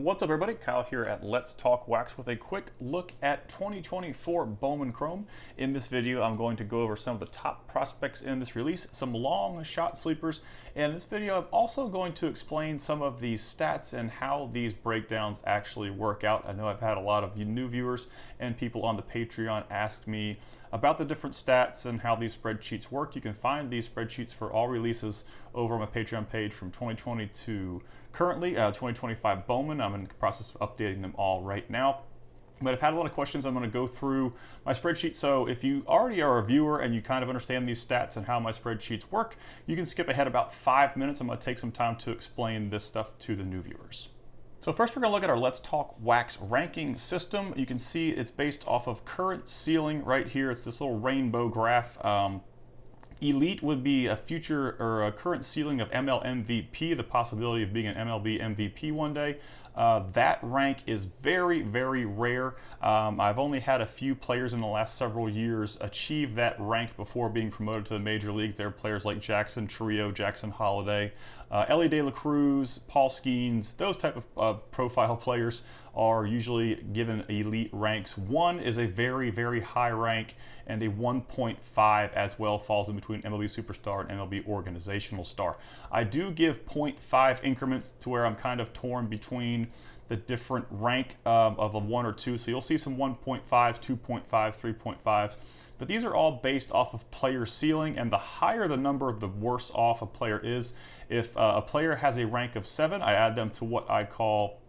What's up, everybody? Kyle here at Let's Talk Wax with a quick look at 2024 Bowman Chrome. In this video, I'm going to go over some of the top prospects in this release, some long shot sleepers, and in this video, I'm also going to explain some of the stats and how these breakdowns actually work out. I know I've had a lot of new viewers and people on the Patreon ask me about the different stats and how these spreadsheets work. You can find these spreadsheets for all releases over on my Patreon page from 2020 to currently 2025 Bowman. I'm in the process of updating them all right now. But I've had a lot of questions. I'm going to go through my spreadsheet. So if you already are a viewer and you kind of understand these stats and how my spreadsheets work, you can skip ahead about 5 minutes. I'm going to take some time to explain this stuff to the new viewers. So first we're going to look at our Let's Talk Wax ranking system. You can see it's based off of current ceiling right here. It's this little rainbow graph. Elite would be a future or a current ceiling of ML MVP, the possibility of being an MLB MVP one day. That rank is very, very rare. I've only had a few players in the last several years achieve that rank before being promoted to the major leagues. There are players like Jackson Trio, Jackson Holiday, Ellie De La Cruz, Paul Skeens. Those type of profile players are usually given elite ranks. 1 is a very, very high rank, and a 1.5 as well falls in between MLB Superstar and MLB Organizational Star. I do give 0.5 increments to where I'm kind of torn between the different rank of a 1 or 2. So you'll see some 1.5s, 2.5s, 3.5s. But these are all based off of player ceiling, and the higher the number, the worse off a player is. If a player has a rank of 7, I add them to what I call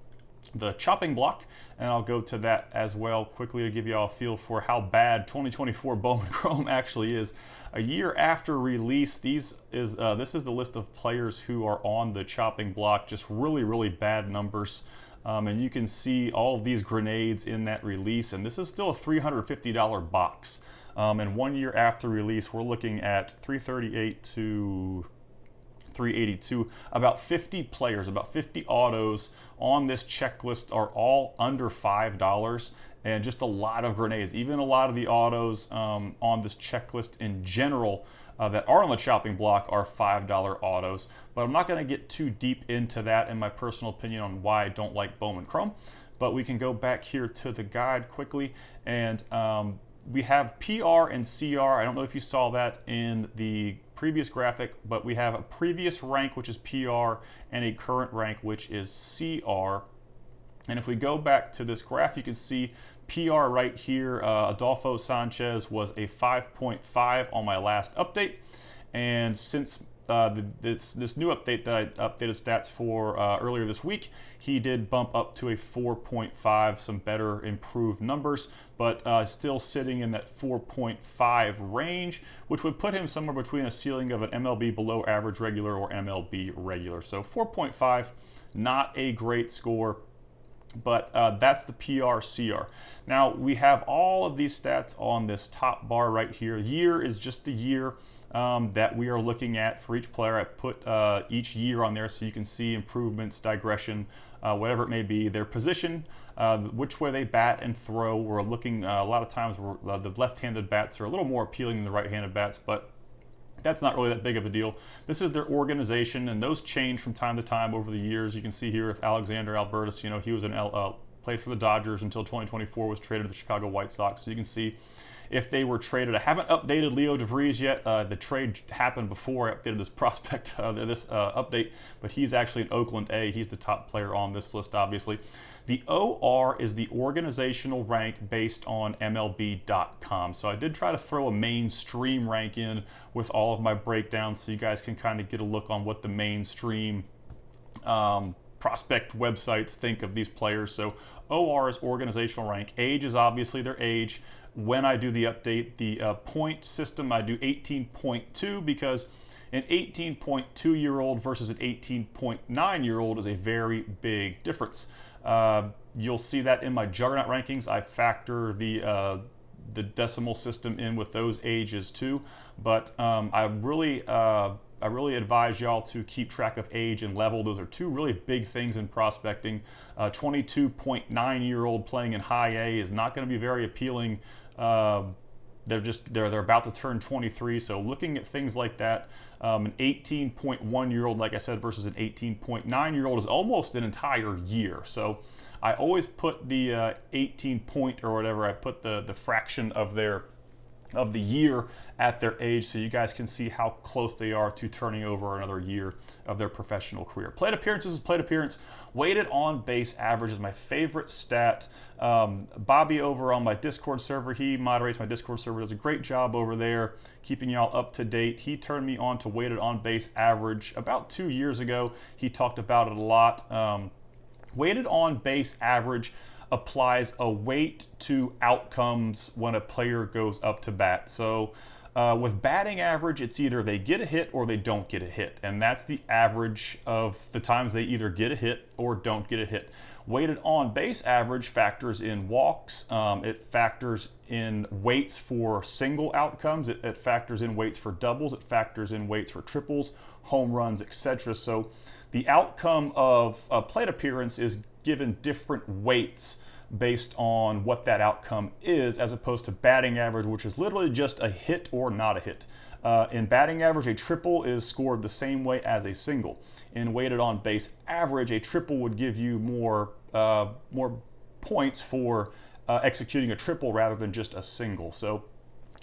the chopping block, and I'll go to that as well quickly to give you all a feel for how bad 2024 Bowman Chrome actually is. A year after release, this is the list of players who are on the chopping block, just really, really bad numbers. And you can see all of these grenades in that release, and this is still a $350 box. And 1 year after release, we're looking at 338 to 382. About 50 players, about 50 autos on this checklist are all under $5, and just a lot of grenades. Even a lot of the autos on this checklist in general that are on the chopping block are $5 autos. But I'm not going to get too deep into that in my personal opinion on why I don't like Bowman Chrome. But we can go back here to the guide quickly, and we have PR and CR. I don't know if you saw that in the previous graphic, but we have a previous rank, which is PR, and a current rank, which is CR. And if we go back to this graph, you can see PR right here. Adolfo Sanchez was a 5.5 on my last update. And since this new update that I updated stats for earlier this week, he did bump up to a 4.5, some better improved numbers, but still sitting in that 4.5 range, which would put him somewhere between a ceiling of an MLB below average regular or MLB regular. So 4.5, not a great score, but that's the PR-CR. Now, we have all of these stats on this top bar right here. Year is just the year that we are looking at for each player. I put each year on there so you can see improvements, digression, whatever it may be, their position, which way they bat and throw. We're looking a lot of times the left-handed bats are a little more appealing than the right-handed bats, but that's not really that big of a deal. This is their organization, and those change from time to time over the years. You can see here if Alexander Albertus, he was played for the Dodgers until 2024, was traded to the Chicago White Sox. So you can see if they were traded. I haven't updated Leo DeVries yet. The trade happened before I updated this prospect, this update, but he's actually an Oakland A. He's the top player on this list, obviously. The OR is the organizational rank based on MLB.com. So I did try to throw a mainstream rank in with all of my breakdowns so you guys can kind of get a look on what the mainstream prospect websites think of these players. So OR is organizational rank. Age is obviously their age. When I do the update, the point system, I do 18.2 because an 18.2-year-old versus an 18.9-year-old is a very big difference. You'll see that in my Juggernaut rankings. I factor the decimal system in with those ages too, but I really advise y'all to keep track of age and level. Those are two really big things in prospecting. 22.9-year-old playing in high A is not going to be very appealing they're about to turn 23. So looking at things like that, an 18.1-year-old, like I said, versus an 18.9-year-old is almost an entire year. So I always put the 18 point or whatever, I put the fraction of the year at their age, so you guys can see how close they are to turning over another year of their professional career. Plate appearances is plate appearance. Weighted on base average is my favorite stat. Bobby over on my Discord server, he moderates my Discord server, does a great job over there keeping y'all up to date. He turned me on to weighted on base average about 2 years ago. He talked about it a lot. Weighted on base average applies a weight to outcomes when a player goes up to bat. So with batting average, it's either they get a hit or they don't get a hit. And that's the average of the times they either get a hit or don't get a hit. Weighted on base average factors in walks. It factors in weights for single outcomes. It factors in weights for doubles. It factors in weights for triples, home runs, etc. So the outcome of a plate appearance is given different weights based on what that outcome is, as opposed to batting average, which is literally just a hit or not a hit. In batting average, a triple is scored the same way as a single. In weighted on base average, a triple would give you more points for executing a triple rather than just a single. So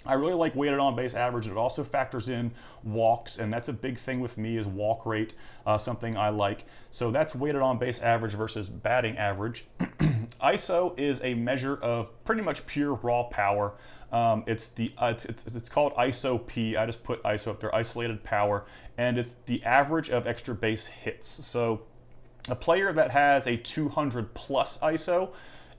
I really like weighted on base average. It also factors in walks, and that's a big thing with me is walk rate, something I like. So that's weighted on base average versus batting average. ISO is a measure of pretty much pure raw power. It's called ISO P. I just put ISO up there, isolated power, and it's the average of extra base hits. So a player that has a 200 plus ISO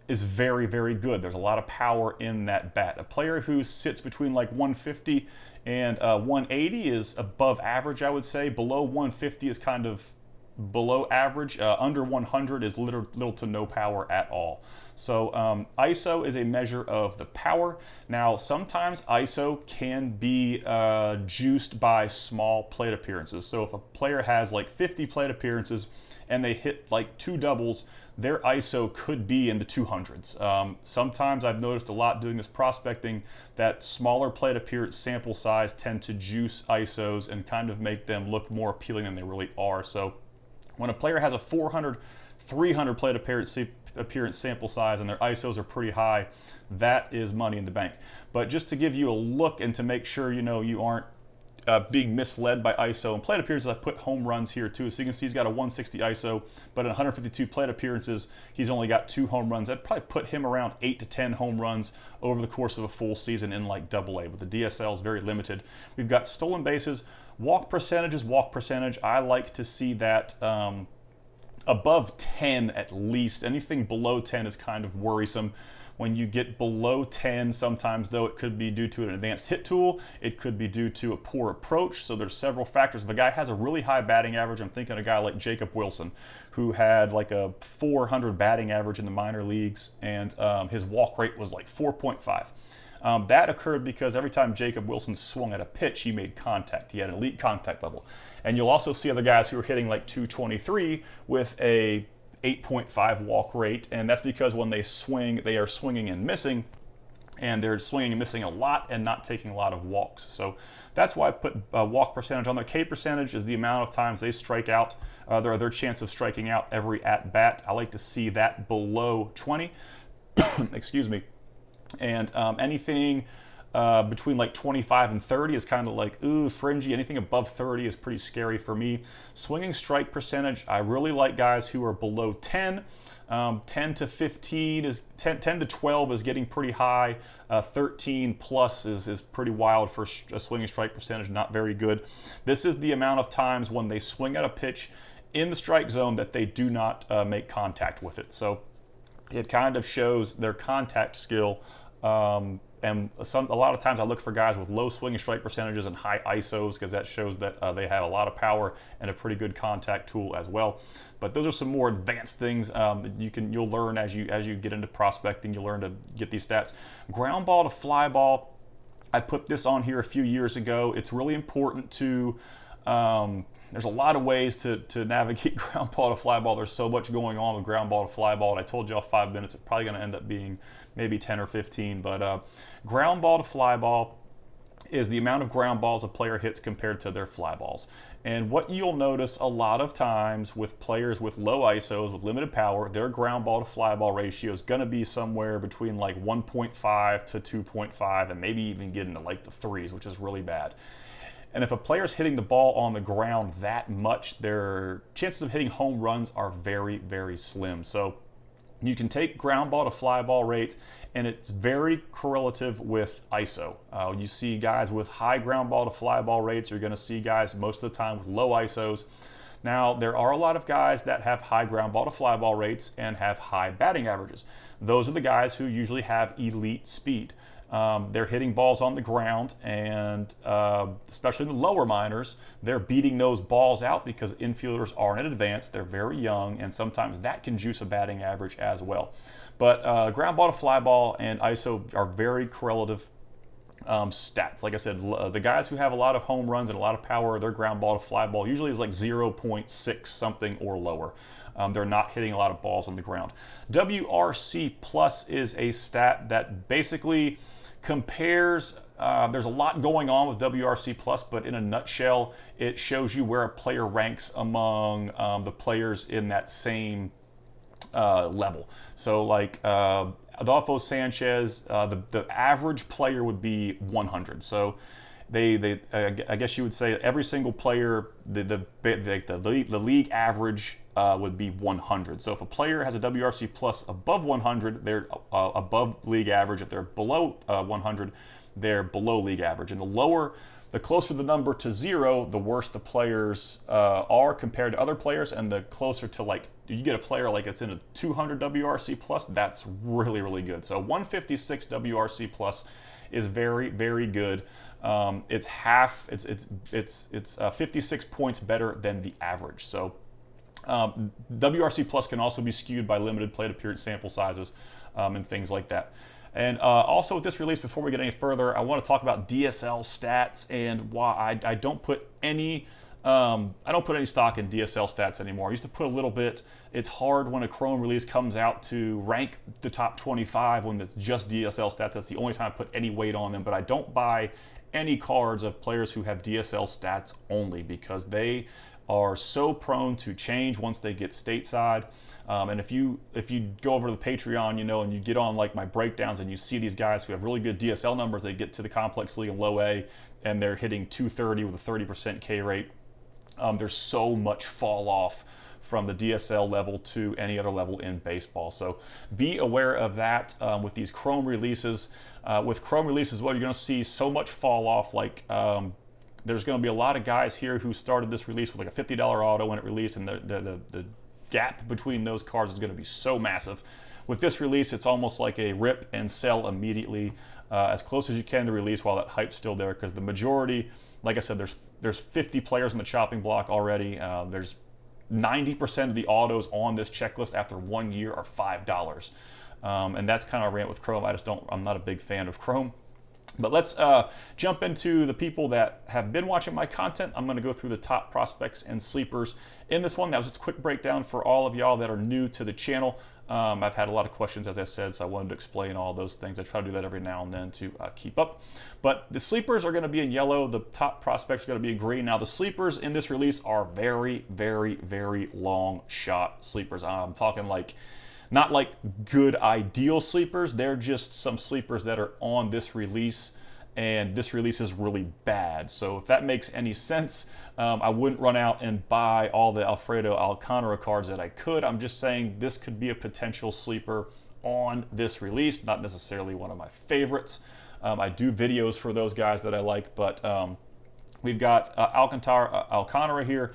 is very, very good. There's a lot of power in that bat. A player who sits between like 150 and 180 is above average, I would say. Below 150 is kind of below average. Under 100 is little to no power at all. So ISO is a measure of the power. Now, sometimes ISO can be juiced by small plate appearances. So if a player has like 50 plate appearances and they hit like 2 doubles, their ISO could be in the 200s. Sometimes I've noticed a lot doing this prospecting that smaller plate appearance sample size tend to juice ISOs and kind of make them look more appealing than they really are. So when a player has a 400, 300 plate appearance sample size and their ISOs are pretty high, that is money in the bank. But just to give you a look and to make sure you aren't being misled by ISO and plate appearances, I put home runs here too. So you can see he's got a 160 ISO, but in 152 plate appearances, he's only got 2 home runs. I'd probably put him around 8 to 10 home runs over the course of a full season in like AA, but the DSL is very limited. We've got stolen bases, walk percentages. Walk percentage, I like to see that above 10 at least. Anything below 10 is kind of worrisome. When you get below 10, sometimes though, it could be due to an advanced hit tool. It could be due to a poor approach. So there's several factors. If a guy has a really high batting average, I'm thinking a guy like Jacob Wilson, who had like a 400 batting average in the minor leagues, and his walk rate was like 4.5. That occurred because every time Jacob Wilson swung at a pitch, he made contact. He had an elite contact level. And you'll also see other guys who are hitting like 223 with a 8.5 walk rate, and that's because when they swing, they are swinging and missing, and they're swinging and missing a lot and not taking a lot of walks. So that's why I put walk percentage on there. K percentage is the amount of times they strike out, their chance of striking out every at bat. I like to see that below 20. Excuse me. And anything between like 25 and 30 is kind of like, ooh, fringy. Anything above 30 is pretty scary for me. Swinging strike percentage, I really like guys who are below 10. 10 to 15 is 10 to 12 is getting pretty high. 13 plus is pretty wild for a swinging strike percentage, not very good. This is the amount of times when they swing at a pitch in the strike zone that they do not make contact with it. So it kind of shows their contact skill. And a lot of times I look for guys with low swinging strike percentages and high ISOs, because that shows that they have a lot of power and a pretty good contact tool as well. But those are some more advanced things you'll learn as you get into prospecting. You'll learn to get these stats. Ground ball to fly ball, I put this on here a few years ago. It's really important to There's a lot of ways to navigate ground ball to fly ball. There's so much going on with ground ball to fly ball. And I told y'all 5 minutes. It's probably going to end up being maybe 10 or 15. But ground ball to fly ball is the amount of ground balls a player hits compared to their fly balls. And what you'll notice a lot of times with players with low ISOs, with limited power, their ground ball to fly ball ratio is going to be somewhere between like 1.5 to 2.5 and maybe even get into like the threes, which is really bad. And if a player's hitting the ball on the ground that much, their chances of hitting home runs are very, very slim. So you can take ground ball to fly ball rates, and it's very correlative with ISO. You see guys with high ground ball to fly ball rates. You're going to see guys most of the time with low ISOs. Now, there are a lot of guys that have high ground ball to fly ball rates and have high batting averages. Those are the guys who usually have elite speed. They're hitting balls on the ground, and especially in the lower minors, they're beating those balls out because infielders aren't in advance. They're very young, and sometimes that can juice a batting average as well. But ground ball to fly ball and ISO are very correlative stats. Like I said, the guys who have a lot of home runs and a lot of power, their ground ball to fly ball usually is like 0.6 something or lower. They're not hitting a lot of balls on the ground. WRC plus is a stat that basically compares, there's a lot going on with WRC plus, but in a nutshell, it shows you where a player ranks among the players in that same level. So like Adolfo Sanchez, the average player would be 100. So I guess you would say every single player, the league average would be 100. So if a player has a WRC plus above 100, they're above league average. If they're below 100, they're below league average. And the closer the number to 0, the worse the players are compared to other players, and the closer to like, you get a player like it's in a 200 WRC plus, that's really, really good. So 156 WRC plus is very, very good. It's 56 points better than the average. So WRC plus can also be skewed by limited plate appearance sample sizes and things like that. And also with this release, before we get any further, I want to talk about DSL stats and why I don't put any stock in DSL stats anymore. I used to put a little bit. It's hard when a Chrome release comes out to rank the top 25 when it's just DSL stats. That's the only time I put any weight on them. But I don't buy any cards of players who have DSL stats only because they are so prone to change once they get stateside. And if you go over to the Patreon, and you get on like my breakdowns and you see these guys who have really good DSL numbers, they get to the complex league in low A and they're hitting 230 with a 30% K rate. There's so much fall off from the DSL level to any other level in baseball. So be aware of that with these Chrome releases. With Chrome releases, you're going to see so much fall off. Like there's going to be a lot of guys here who started this release with like a $50 auto when it released, and the gap between those cards is going to be so massive. With this release, it's almost like a rip and sell immediately, as close as you can to release while that hype's still there, because the majority, like I said, there's 50 players in the chopping block already. There's 90% of the autos on this checklist after 1 year are $5. And that's kind of a rant with Chrome. I'm not a big fan of Chrome. But let's jump into the people that have been watching my content. I'm going to go through the top prospects and sleepers in this one. That was just a quick breakdown for all of y'all that are new to the channel. I've had a lot of questions, as I said, so I wanted to explain all those things. I try to do that every now and then to keep up. But the sleepers are going to be in yellow. The top prospects are going to be in green. Now, the sleepers in this release are very, very, very long shot sleepers. I'm talking like, not like good ideal sleepers. They're just some sleepers that are on this release, and this release is really bad. So if that makes any sense, I wouldn't run out and buy all the Alfredo Alcantara cards that I could. I'm just saying this could be a potential sleeper on this release, not necessarily one of my favorites. I do videos for those guys that I like, but we've got Alcantara here.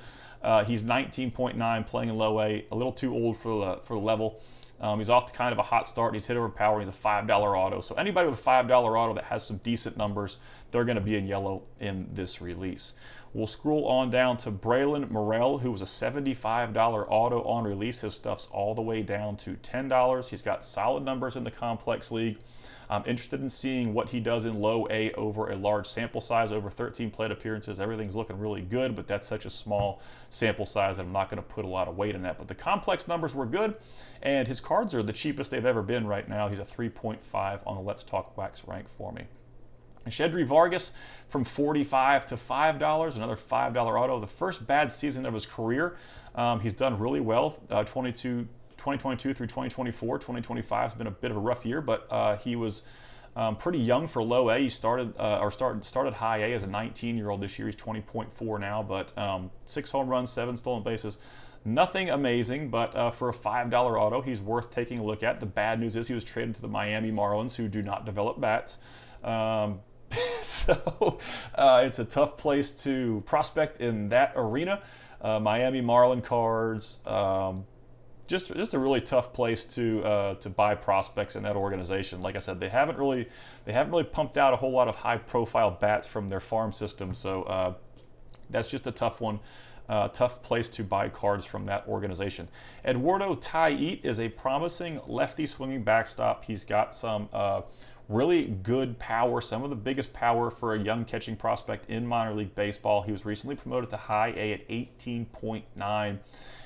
He's 19.9, playing in low A, a little too old for the level. He's off to kind of a hot start. He's hit over power. He's a $5 auto. So anybody with a $5 auto that has some decent numbers, they're going to be in yellow in this release. We'll scroll on down to Braylon Morrell, who was a $75 auto on release. His stuff's all the way down to $10. He's got solid numbers in the complex league. I'm interested in seeing what he does in low A over a large sample size, over 13 plate appearances. Everything's looking really good, but that's such a small sample size that I'm not going to put a lot of weight in that. But the complex numbers were good, and his cards are the cheapest they've ever been right now. He's a 3.5 on the Let's Talk Wax rank for me. Sherrod Vargas from $45 to $5, another $5 auto. The first bad season of his career. He's done really well, 2022 through 2024. 2025 has been a bit of a rough year, but he was pretty young for low A. He started high A as a 19-year-old this year. He's 20.4 now, but 6 home runs, 7 stolen bases. Nothing amazing, but for a $5 auto, he's worth taking a look at. The bad news is he was traded to the Miami Marlins, who do not develop bats. So it's a tough place to prospect in that arena. Miami Marlin cards, just a really tough place to buy prospects in that organization. Like I said, they haven't really pumped out a whole lot of high-profile bats from their farm system. So that's just a tough one. Tough place to buy cards from that organization. Eduardo Tait is a promising lefty swinging backstop. He's got some really good power, some of the biggest power for a young catching prospect in minor league baseball. He was recently promoted to high A at 18.9,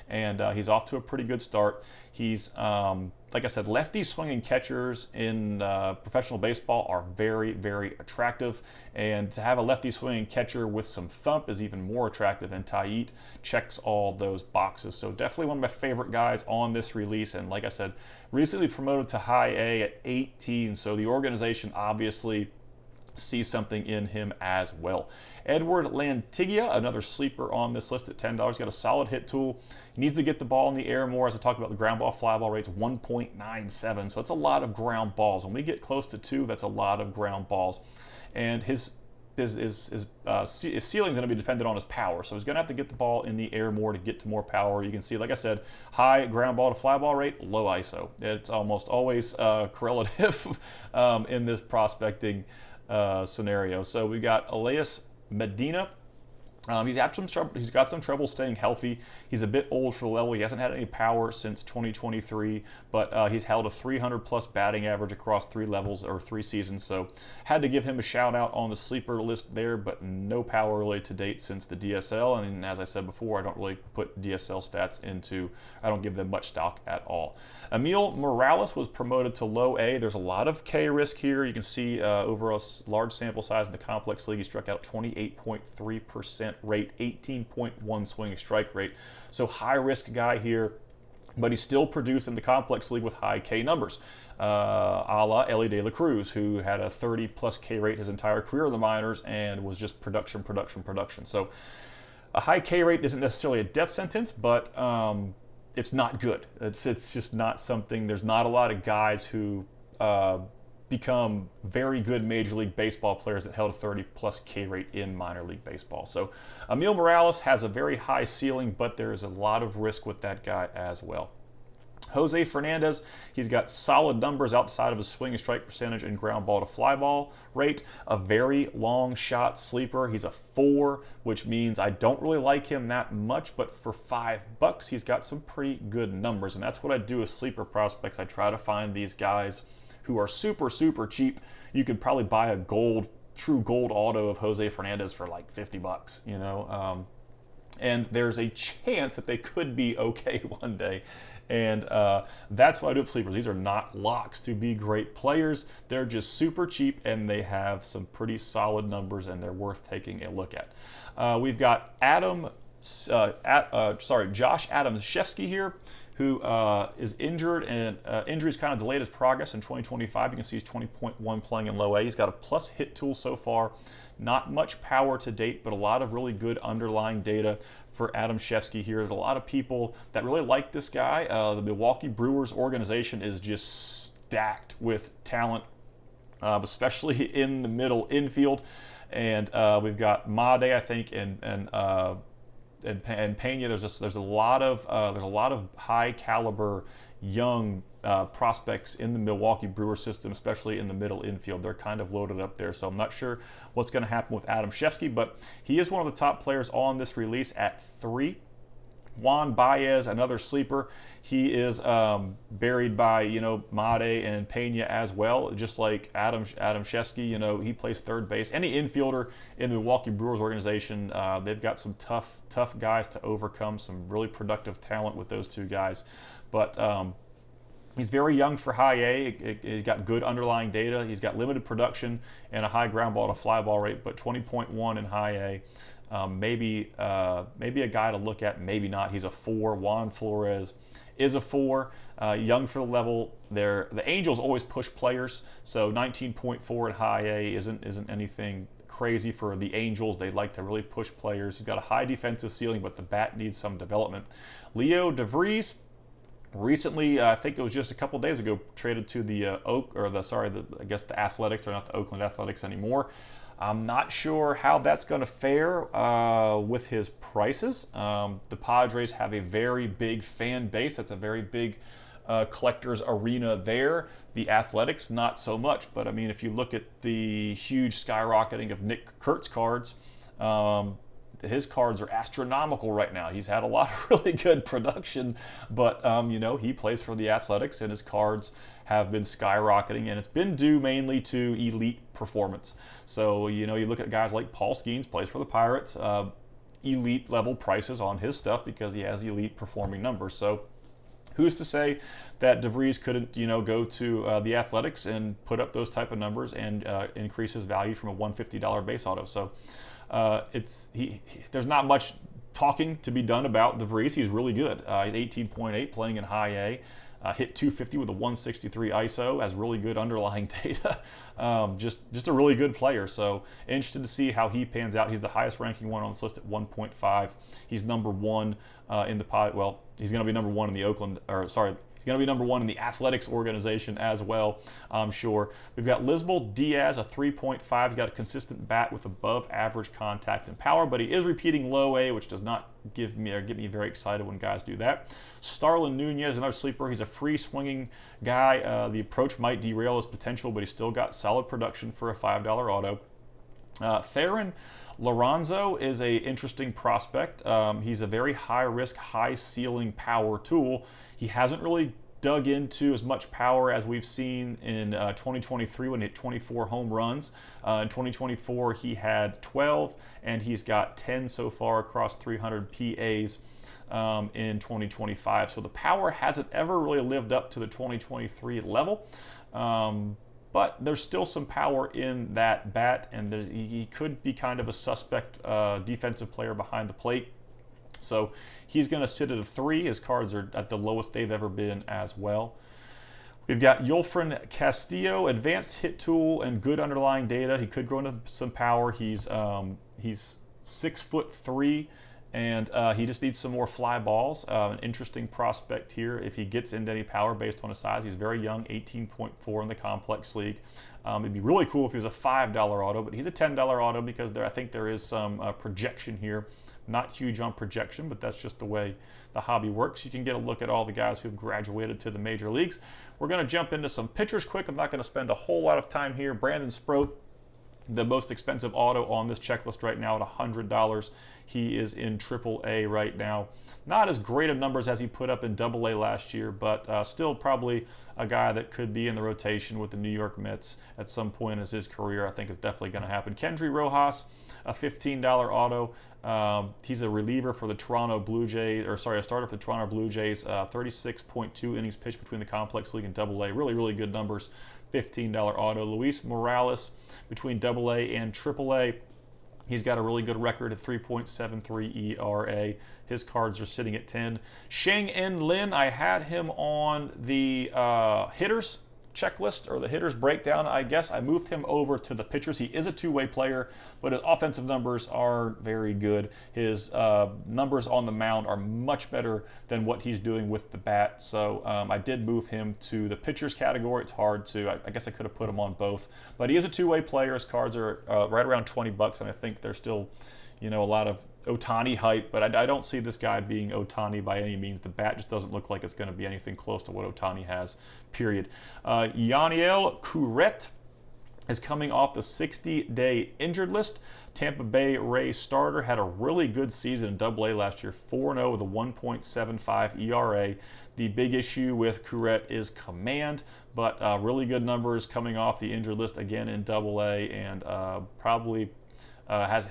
and he's off to a pretty good start. He's, like I said, lefty swinging catchers in professional baseball are very, very attractive, and to have a lefty swinging catcher with some thump is even more attractive, and Tait checks all those boxes. So definitely one of my favorite guys on this release, and like I said, recently promoted to high A at 18, so the organization obviously sees something in him as well. Edward Lantigia, another sleeper on this list at $10. Got a solid hit tool. He needs to get the ball in the air more. As I talked about, the ground ball fly ball rate's 1.97, so that's a lot of ground balls. When we get close to 2, that's a lot of ground balls. And his ceiling is going to be dependent on his power, so he's going to have to get the ball in the air more to get to more power. You can see, like I said, high ground ball to fly ball rate, low ISO. It's almost always correlative in this prospecting scenario. So we got Elias Medina. He's got some trouble staying healthy. He's a bit old for the level. He hasn't had any power since 2023, but he's held a 300-plus batting average across 3 levels or 3 seasons. So had to give him a shout out on the sleeper list there, but no power really to date since the DSL. And as I said before, I don't really put DSL stats into. I don't give them much stock at all. Emil Morales was promoted to low A. There's a lot of K risk here. You can see over a large sample size in the complex league, he struck out 28.3% rate, 18.1 swing strike rate. So high risk guy here, but he's still produced in the complex league with high K numbers, a la Ellie De La Cruz, who had a 30+ K rate his entire career in the minors and was just production. So a high K rate isn't necessarily a death sentence, but it's not good. It's just not something. There's not a lot of guys who become very good Major League Baseball players that held a 30+ K rate in minor league baseball. So Emil Morales has a very high ceiling, but there is a lot of risk with that guy as well. Jose Fernandez, he's got solid numbers outside of his swing and strike percentage and ground ball to fly ball rate. A very long shot sleeper. He's a 4, which means I don't really like him that much, but for $5, he's got some pretty good numbers. And that's what I do with sleeper prospects. I try to find these guys who are super, super cheap. You could probably buy a true gold auto of Jose Fernandez for like $50, you know? And there's a chance that they could be okay one day. And that's what I do with sleepers. These are not locks to be great players. They're just super cheap, and they have some pretty solid numbers, and they're worth taking a look at. We've got Josh Adamszewski here, who is injured, and injuries kind of delayed his progress in 2025. You can see he's 20.1 playing in low A. He's got a plus hit tool so far. Not much power to date, but a lot of really good underlying data for Adamszewski here. There's a lot of people that really like this guy. The Milwaukee Brewers organization is just stacked with talent, especially in the middle infield. And we've got Made, I think, and and Pena. There's a lot of high caliber young prospects in the Milwaukee Brewer system, especially in the middle infield. They're kind of loaded up there, so I'm not sure what's going to happen with Adam Shefsky, but he is one of the top players on this release at 3. Juan Baez, another sleeper. He is buried by Made and Pena as well, just like Adam Shefsky. He plays third base. Any infielder in the Milwaukee Brewers organization, they've got some tough guys to overcome. Some really productive talent with those two guys, but he's very young for high A. He's got good underlying data. He's got limited production and a high ground ball to fly ball rate, but 20.1 in high A. Maybe a guy to look at, maybe not. He's a 4. Juan Flores is a 4. Young for the level. The Angels always push players, so 19.4 in high A isn't anything crazy for the Angels. They like to really push players. He's got a high defensive ceiling, but the bat needs some development. Leo DeVries, recently, I think it was just a couple days ago, traded to the the Athletics. They're not the Oakland Athletics anymore. I'm not sure how that's going to fare with his prices. The Padres have a very big fan base. That's a very big collector's arena there. The Athletics, not so much. But, I mean, if you look at the huge skyrocketing of Nick Kurtz cards, his cards are astronomical right now. He's had a lot of really good production, but, he plays for the Athletics, and his cards have been skyrocketing, and it's been due mainly to elite performance. So, you look at guys like Paul Skeens, plays for the Pirates, elite level prices on his stuff because he has elite performing numbers. So, who's to say that DeVries couldn't, go to the Athletics and put up those type of numbers and increase his value from a $150 base auto? So, there's not much talking to be done about DeVries. He's really good. He's 18.8, playing in high A. Hit 250 with a 163 ISO, has really good underlying data. Just a really good player. So interested to see how he pans out. He's the highest ranking one on this list at 1.5. He's number 1 in the pod. Well, he's going to be number 1 in the He's going to be number 1 in the Athletics organization as well, I'm sure. We've got Lisbol Diaz, a 3.5. He's got a consistent bat with above average contact and power, but he is repeating low A, which does not get me very excited when guys do that. Skylar Nunes, another sleeper. He's a free swinging guy. The approach might derail his potential, but he's still got solid production for a $5 auto. Theron Lorenzo is a interesting prospect. He's a very high risk, high ceiling power tool. He hasn't really dug into as much power as we've seen in 2023 when he hit 24 home runs. In 2024 he had 12, and he's got 10 so far across 300 PAs in 2025. So the power hasn't ever really lived up to the 2023 level. But there's still some power in that bat, and he could be kind of a suspect defensive player behind the plate. So he's going to sit at a 3. His cards are at the lowest they've ever been as well. We've got Yulfran Castillo, advanced hit tool and good underlying data. He could grow into some power. He's 6'3", and he just needs some more fly balls. An interesting prospect here if he gets into any power based on his size. He's very young, 18.4 in the complex league. It'd be really cool if he was a $5 auto, but he's a $10 auto because I think there is some projection here. Not huge on projection, but that's just the way the hobby works. You can get a look at all the guys who've graduated to the major leagues. We're going to jump into some pitchers quick. I'm not going to spend a whole lot of time here. Brandon Sproat, the most expensive auto on this checklist right now at $100. He is in AAA right now. Not as great of numbers as he put up in AA last year, but still probably a guy that could be in the rotation with the New York Mets at some point in his career. I think it's definitely going to happen. Kendry Rojas, a $15 auto. He's a reliever for the Toronto Blue Jays, a starter for the Toronto Blue Jays. 36.2 innings pitched between the complex league and AA. Really, really good numbers. $15 auto. Luis Morales between AA and AAA. He's got a really good record at 3.73 ERA. His cards are sitting at 10. Sheng-En Lin, I had him on the hitters checklist or the hitters breakdown. I guess I moved him over to the pitchers. He is a two-way player, but his offensive numbers are very good. His numbers on the mound are much better than what he's doing with the bat. So I did move him to the pitchers category. It's hard to, I guess I could have put him on both, but he is a two-way player. His cards are right around $20, and I think they're still, a lot of Ohtani hype, but I don't see this guy being Ohtani by any means. The bat just doesn't look like it's going to be anything close to what Ohtani has, period. Yaniel Curet is coming off the 60-day injured list. Tampa Bay Rays starter, had a really good season in Double-A last year, 4-0 with a 1.75 ERA. The big issue with Curet is command, but really good numbers coming off the injured list again in Double-A, and probably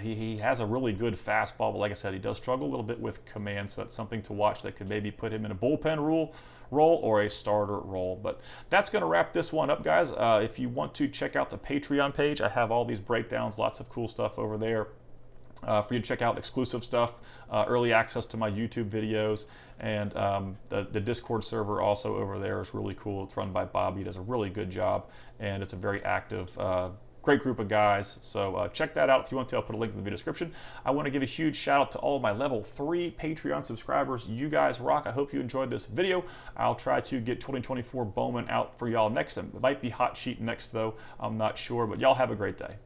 he has a really good fastball, but like I said, he does struggle a little bit with command, so that's something to watch that could maybe put him in a bullpen role or a starter role. But that's going to wrap this one up, guys. If you want to check out the Patreon page, I have all these breakdowns, lots of cool stuff over there for you to check out, exclusive stuff, early access to my YouTube videos, and the Discord server also over there is really cool. It's run by Bobby. He does a really good job, and it's a very active great group of guys, so check that out if you want to. I'll put a link in the video description. I want to give a huge shout out to all of my level 3 Patreon subscribers. You guys rock. I hope you enjoyed this video. I'll try to get 2024 Bowman out for y'all next time. It might be hot sheet next though, I'm not sure, but y'all have a great day.